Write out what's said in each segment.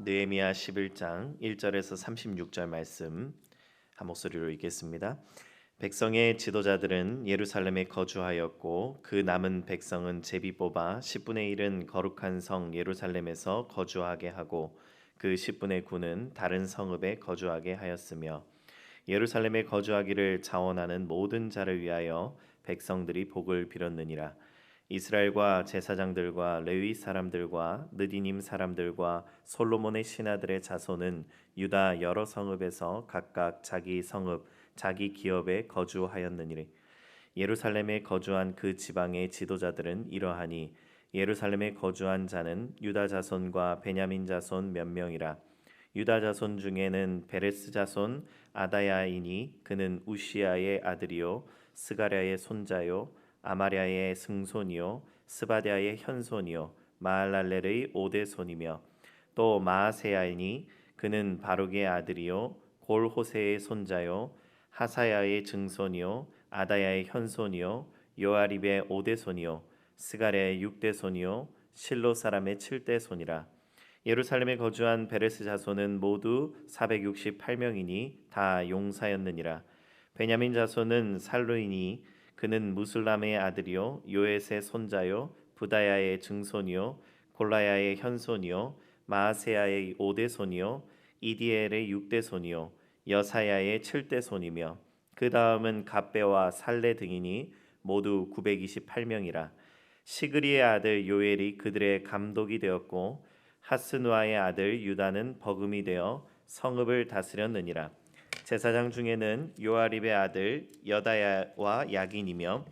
느헤미야 11장 1절에서 36절 말씀 한 목소리로 읽겠습니다. 백성의 지도자들은 예루살렘에 거주하였고 그 남은 백성은 제비 뽑아 10분의 1은 거룩한 성 예루살렘에서 거주하게 하고 그 10분의 9는 다른 성읍에 거주하게 하였으며 예루살렘에 거주하기를 자원하는 모든 자를 위하여 백성들이 복을 빌었느니라. 이스라엘과 제사장들과 레위 사람들과 느디님 사람들과 솔로몬의 신하들의 자손은 유다 여러 성읍에서 각각 자기 성읍 자기 기업에 거주하였느니라. 예루살렘에 거주한 그 지방의 지도자들은 이러하니 예루살렘에 거주한 자는 유다 자손과 베냐민 자손 몇 명이라. 유다 자손 중에는 베레스 자손 아다야이니 그는 우시아의 아들이요 스가랴의 손자요 아마랴의 증손이요 스바랴의 현손이요 마할랄렐의 오대손이며 또 마아세야이니 그는 바룩의 아들이요 골호세의 손자요 하사야의 증손이요 아다야의 현손이요 요아립의 오대손이요 스가랴의 육대손이요 실로 사람의 칠대손이라. 예루살렘에 거주한 베레스 자손은 모두 468명이니 다 용사였느니라. 베냐민 자손은 살루이니 그는 무술람의 아들이요 요엣의 손자요 부다야의 증손이요 골라야의 현손이요 마아세야의 오대손이요 이디엘의 육대손이요 여사야의 칠대손이며 그 다음은 갑배와 살레 등이니 모두 928명이라. 시그리의 아들 요엘이 그들의 감독이 되었고 하스누아의 아들 유다는 버금이 되어 성읍을 다스렸느니라. 제사장 중에는 요아립의 아들 여다야와 야긴이며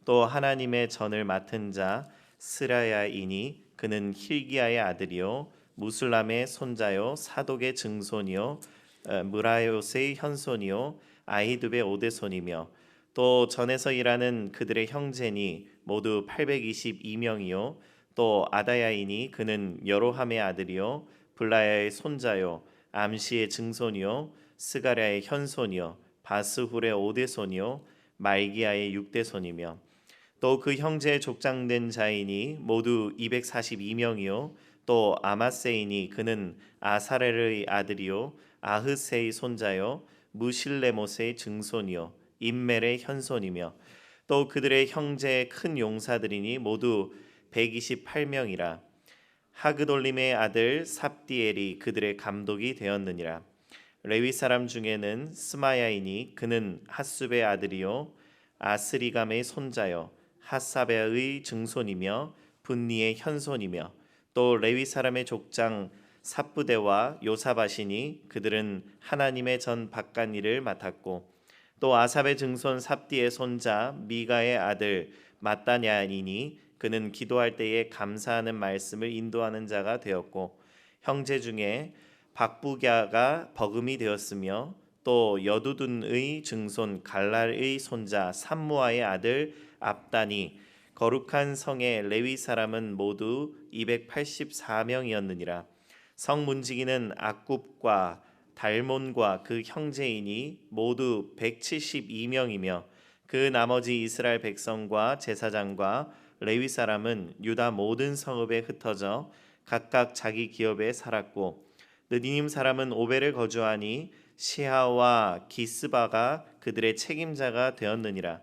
또 하나님의 전을 맡은 자 스라야이니 그는 힐기야의 아들이요 무술람의 손자요 사독의 증손이요 무라요스의 현손이요 아히두베 오대손이며 또 전에서 일하는 그들의 형제니 모두 822명이요 또 아다야이니 그는 여로함의 아들이요 블라야의 손자요 암시의 증손이요 스가랴의 현손이요 바스훌의 오대손이요 말기야의 육대손이며 또 그 형제의 족장된 자이니 모두 242명이요 또 아마세이니 그는 아사렐의 아들이요 아흐세의 손자요 무실레모스의 증손이요 임멜의 현손이며 또 그들의 형제의 큰 용사들이니 모두 128명이라. 하그돌림의 아들 삽디엘이 그들의 감독이 되었느니라. 레위 사람 중에는 스마야이니 그는 핫숲의 아들이요 아스리감의 손자요 핫사베의 증손이며 분니의 현손이며 또 레위 사람의 족장 삽부대와 요사바시니 그들은 하나님의 전 바깥일을 맡았고 또 아삽의 증손 삽디의 손자 미가의 아들 마따냐이니 그는 기도할 때에 감사하는 말씀을 인도하는 자가 되었고 형제 중에 박부갸가 버금이 되었으며 또 여두둔의 증손 갈랄의 손자 삼무아의 아들 압단이 거룩한 성의 레위 사람은 모두 284명이었느니라. 성 문지기는 악굽과 달몬과 그 형제이니 모두 172명이며 그 나머지 이스라엘 백성과 제사장과 레위 사람은 유다 모든 성읍에 흩어져 각각 자기 기업에 살았고 느디님 사람은 오벨에 거주하니 시하와 기스바가 그들의 책임자가 되었느니라.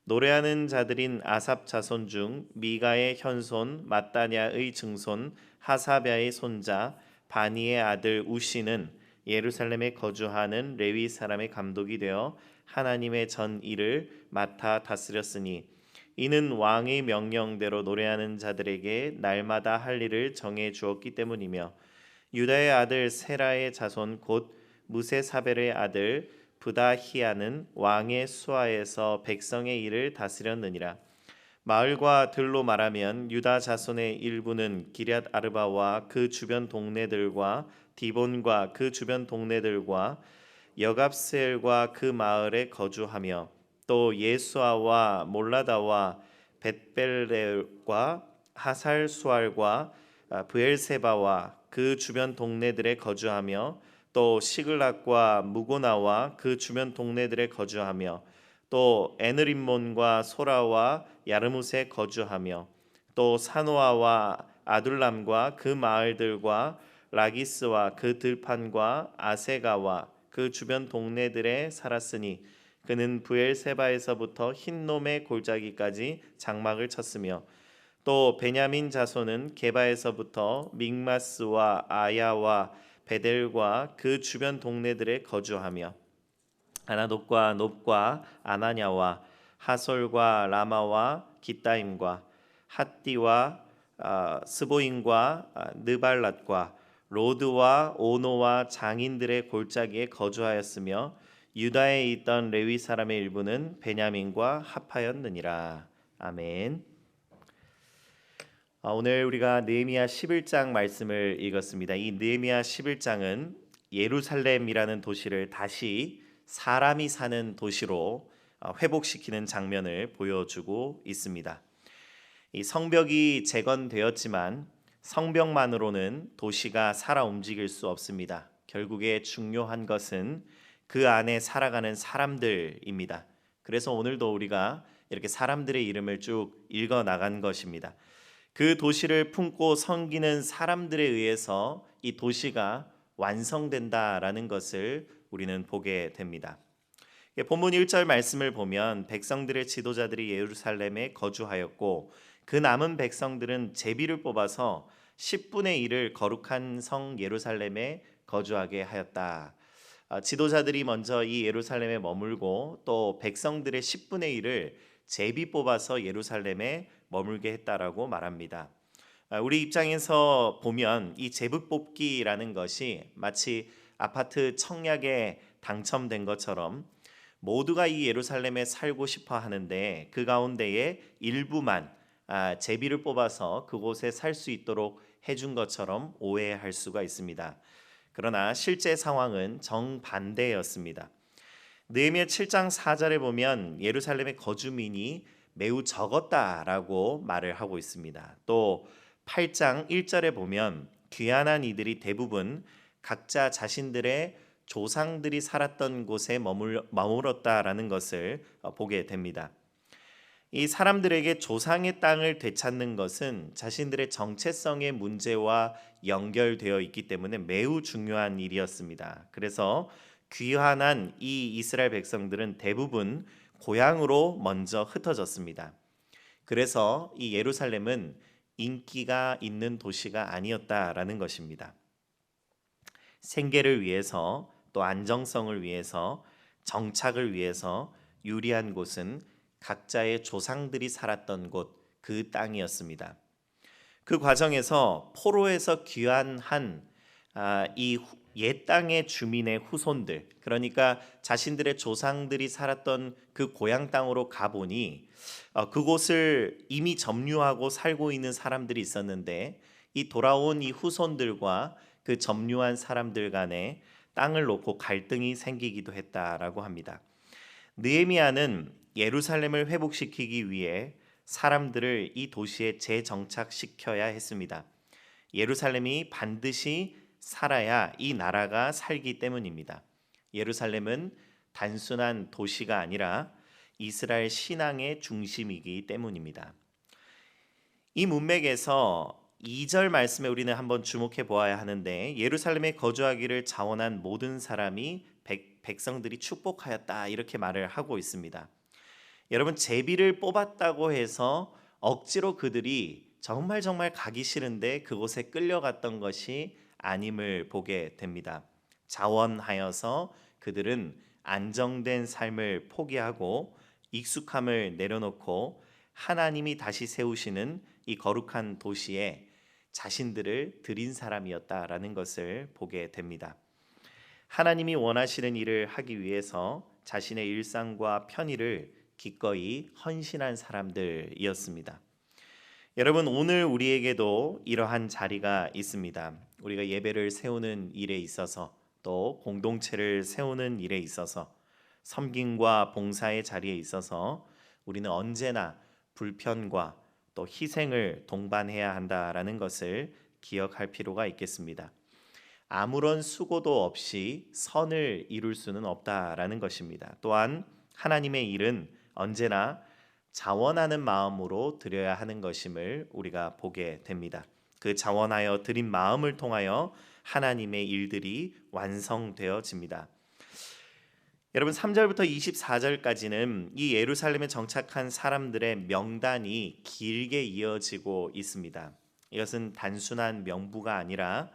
노래하는 자들인 아삽 자손 중 미가의 현손 마따냐의 증손 하사랴의 손자 바니의 아들 우시는 예루살렘에 거주하는 레위 사람의 감독이 되어 하나님의 전 일을 맡아 다스렸으니 이는 왕의 명령대로 노래하는 자들에게 날마다 할 일을 정해 주었기 때문이며 유다의 아들 세라의 자손 곧 무세사벨의 아들 부다히야는 왕의 수하에서 백성의 일을 다스렸느니라. 마을과 들로 말하면 유다 자손의 일부는 기럇 아르바와 그 주변 동네들과 디본과 그 주변 동네들과 여갑스엘과 그 마을에 거주하며 또 예수아와 몰라다와 벳벨레과 하살수알과 브엘세바와 그 주변 동네들에 거주하며 또 시글락과 무고나와 그 주변 동네들에 거주하며 또 에느림몬과 소라와 야르무스에 거주하며 또 사노아와 아둘람과 그 마을들과 라기스와 그 들판과 아세가와 그 주변 동네들에 살았으니 그는 브엘세바에서부터 흰놈의 골짜기까지 장막을 쳤으며 또 베냐민 자손은 게바에서부터 믹마스와 아야와 베델과 그 주변 동네들에 거주하며 아나돗과 놉과 아나냐와 하솔과 라마와 기따임과 핫디와 스보임과 느발랏과 로드와 오노와 장인들의 골짜기에 거주하였으며 유다에 있던 레위 사람의 일부는 베냐민과 합하였느니라. 아멘. 오늘 우리가 느헤미야 11장 말씀을 읽었습니다. 이 느헤미야 11장은 예루살렘이라는 도시를 다시 사람이 사는 도시로 회복시키는 장면을 보여주고 있습니다. 이 성벽이 재건되었지만 성벽만으로는 도시가 살아 움직일 수 없습니다. 결국에 중요한 것은 그 안에 살아가는 사람들입니다. 그래서 오늘도 우리가 이렇게 사람들의 이름을 쭉 읽어 나간 것입니다. 그 도시를 품고 섬기는 사람들에 의해서 이 도시가 완성된다라는 것을 우리는 보게 됩니다. 본문 1절 말씀을 보면 백성들의 지도자들이 예루살렘에 거주하였고 그 남은 백성들은 제비를 뽑아서 10분의 1을 거룩한 성 예루살렘에 거주하게 하였다. 지도자들이 먼저 이 예루살렘에 머물고 또 백성들의 10분의 1을 제비 뽑아서 예루살렘에 머물게 했다라고 말합니다. 우리 입장에서 보면 이 제비 뽑기라는 것이 마치 아파트 청약에 당첨된 것처럼 모두가 이 예루살렘에 살고 싶어 하는데 그 가운데에 일부만 제비를 뽑아서 그곳에 살 수 있도록 해준 것처럼 오해할 수가 있습니다. 그러나 실제 상황은 정반대였습니다. 느헤미야 7장 4절에 보면 예루살렘의 거주민이 매우 적었다라고 말을 하고 있습니다. 또 8장 1절에 보면 귀환한 이들이 대부분 각자 자신들의 조상들이 살았던 곳에 머물었다라는 것을 보게 됩니다. 이 사람들에게 조상의 땅을 되찾는 것은 자신들의 정체성의 문제와 연결되어 있기 때문에 매우 중요한 일이었습니다. 그래서 귀환한 이 이스라엘 백성들은 대부분 고향으로 먼저 흩어졌습니다. 그래서 이 예루살렘은 인기가 있는 도시가 아니었다라는 것입니다. 생계를 위해서 또 안정성을 위해서 정착을 위해서 유리한 곳은 각자의 조상들이 살았던 곳, 그 땅이었습니다. 그 과정에서 포로에서 귀환한 이 옛 땅의 주민의 후손들, 그러니까 자신들의 조상들이 살았던 그 고향 땅으로 가보니 그곳을 이미 점유하고 살고 있는 사람들이 있었는데 이 돌아온 이 후손들과 그 점유한 사람들 간에 땅을 놓고 갈등이 생기기도 했다라고 합니다. 느헤미야는 예루살렘을 회복시키기 위해 사람들을 이 도시에 재정착시켜야 했습니다. 예루살렘이 반드시 살아야 이 나라가 살기 때문입니다. 예루살렘은 단순한 도시가 아니라 이스라엘 신앙의 중심이기 때문입니다. 이 문맥에서 2절 말씀에 우리는 한번 주목해 보아야 하는데 예루살렘에 거주하기를 자원한 모든 사람이 백성들이 축복하였다 이렇게 말을 하고 있습니다. 여러분 제비를 뽑았다고 해서 억지로 그들이 정말 가기 싫은데 그곳에 끌려갔던 것이 아님을 보게 됩니다. 자원하여서 그들은 안정된 삶을 포기하고 익숙함을 내려놓고 하나님이 다시 세우시는 이 거룩한 도시에 자신들을 드린 사람이었다라는 것을 보게 됩니다. 하나님이 원하시는 일을 하기 위해서 자신의 일상과 편의를 기꺼이 헌신한 사람들이었습니다. 여러분 오늘 우리에게도 이러한 자리가 있습니다. 우리가 예배를 세우는 일에 있어서 또 공동체를 세우는 일에 있어서 섬김과 봉사의 자리에 있어서 우리는 언제나 불편과 또 희생을 동반해야 한다라는 것을 기억할 필요가 있겠습니다. 아무런 수고도 없이 선을 이룰 수는 없다라는 것입니다. 또한 하나님의 일은 언제나 자원하는 마음으로 드려야 하는 것임을 우리가 보게 됩니다. 그 자원하여 드린 마음을 통하여 하나님의 일들이 완성되어집니다. 여러분 3절부터 24절까지는 이 예루살렘에 정착한 사람들의 명단이 길게 이어지고 있습니다. 이것은 단순한 명부가 아니라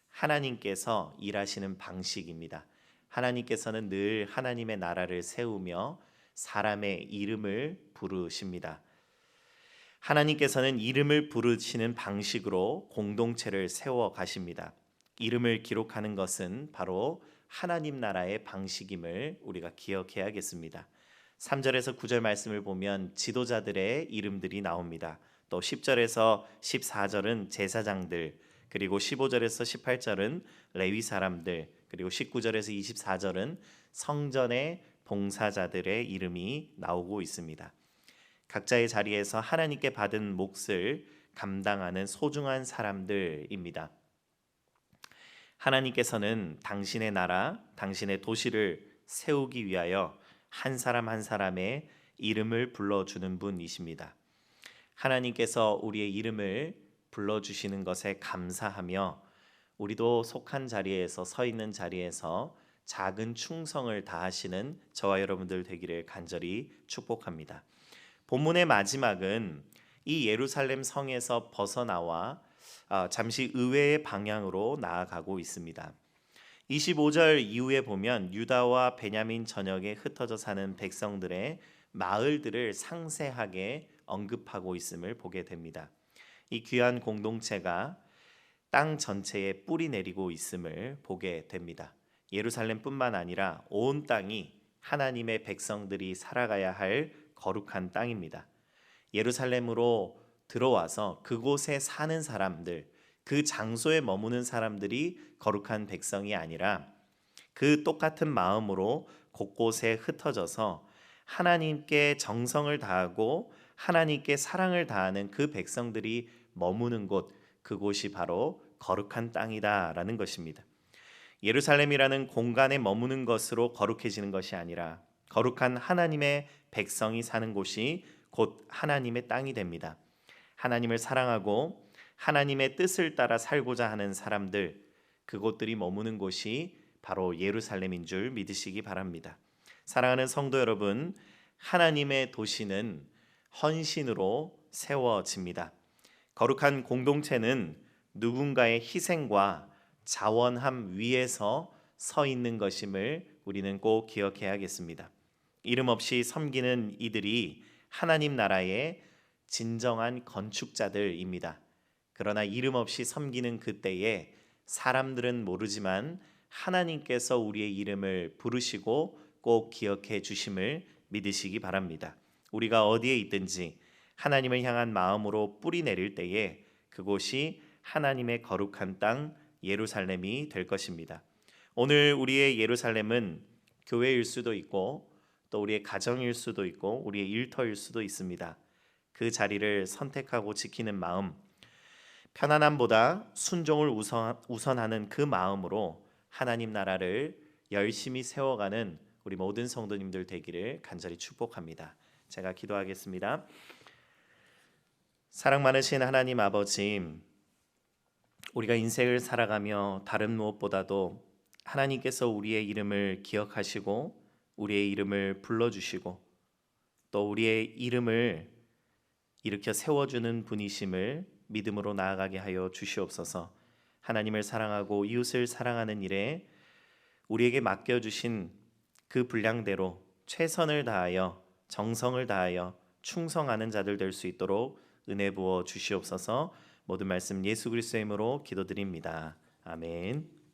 하나님께서 일하시는 방식입니다. 하나님께서는 늘 하나님의 나라를 세우며 사람의 이름을 부르십니다. 하나님께서는 이름을 부르시는 방식으로 공동체를 세워 가십니다. 이름을 기록하는 것은 바로 하나님 나라의 방식임을 우리가 기억해야겠습니다. 3절에서 9절 말씀을 보면 지도자들의 이름들이 나옵니다. 또 10절에서 14절은 제사장들, 그리고 15절에서 18절은 레위 사람들, 그리고 19절에서 24절은 성전의 봉사자들의 이름이 나오고 있습니다. 각자의 자리에서 하나님께 받은 몫을 감당하는 소중한 사람들입니다. 하나님께서는 당신의 나라, 당신의 도시를 세우기 위하여 한 사람 한 사람의 이름을 불러주는 분이십니다. 하나님께서 우리의 이름을 불러주시는 것에 감사하며 우리도 속한 자리에서 서 있는 자리에서 작은 충성을 다하시는 저와 여러분들 되기를 간절히 축복합니다. 본문의 마지막은 이 예루살렘 성에서 벗어나와 잠시 의외의 방향으로 나아가고 있습니다. 25절 이후에 보면 유다와 베냐민 전역에 흩어져 사는 백성들의 마을들을 상세하게 언급하고 있음을 보게 됩니다. 이 귀한 공동체가 땅 전체에 뿌리 내리고 있음을 보게 됩니다. 예루살렘뿐만 아니라 온 땅이 하나님의 백성들이 살아가야 할 거룩한 땅입니다. 예루살렘으로 들어와서 그곳에 사는 사람들, 그 장소에 머무는 사람들이 거룩한 백성이 아니라 그 똑같은 마음으로 곳곳에 흩어져서 하나님께 정성을 다하고 하나님께 사랑을 다하는 그 백성들이 머무는 곳, 그곳이 바로 거룩한 땅이다라는 것입니다. 예루살렘이라는 공간에 머무는 것으로 거룩해지는 것이 아니라 거룩한 하나님의 백성이 사는 곳이 곧 하나님의 땅이 됩니다. 하나님을 사랑하고 하나님의 뜻을 따라 살고자 하는 사람들, 그곳들이 머무는 곳이 바로 예루살렘인 줄 믿으시기 바랍니다. 사랑하는 성도 여러분, 하나님의 도시는 헌신으로 세워집니다. 거룩한 공동체는 누군가의 희생과 자원함 위에서 서 있는 것임을 우리는 꼭 기억해야겠습니다. 이름 없이 섬기는 이들이 하나님 나라의 진정한 건축자들입니다. 그러나 이름 없이 섬기는 그때에 사람들은 모르지만 하나님께서 우리의 이름을 부르시고 꼭 기억해 주심을 믿으시기 바랍니다. 우리가 어디에 있든지 하나님을 향한 마음으로 뿌리 내릴 때에 그곳이 하나님의 거룩한 땅 예루살렘이 될 것입니다. 오늘 우리의 예루살렘은 교회일 수도 있고 또 우리의 가정일 수도 있고 우리의 일터일 수도 있습니다. 그 자리를 선택하고 지키는 마음, 편안함보다 순종을 우선하는 그 마음으로 하나님 나라를 열심히 세워가는 우리 모든 성도님들 되기를 간절히 축복합니다. 제가 기도하겠습니다. 사랑 많으신 하나님 아버지, 우리가 인생을 살아가며 다른 무엇보다도 하나님께서 우리의 이름을 기억하시고 우리의 이름을 불러주시고 또 우리의 이름을 일으켜 세워주는 분이심을 믿음으로 나아가게 하여 주시옵소서. 하나님을 사랑하고 이웃을 사랑하는 일에 우리에게 맡겨주신 그 분량대로 최선을 다하여 정성을 다하여 충성하는 자들 될 수 있도록 은혜 부어 주시옵소서. 모든 말씀 예수 그리스도의 이름으로 기도드립니다. 아멘.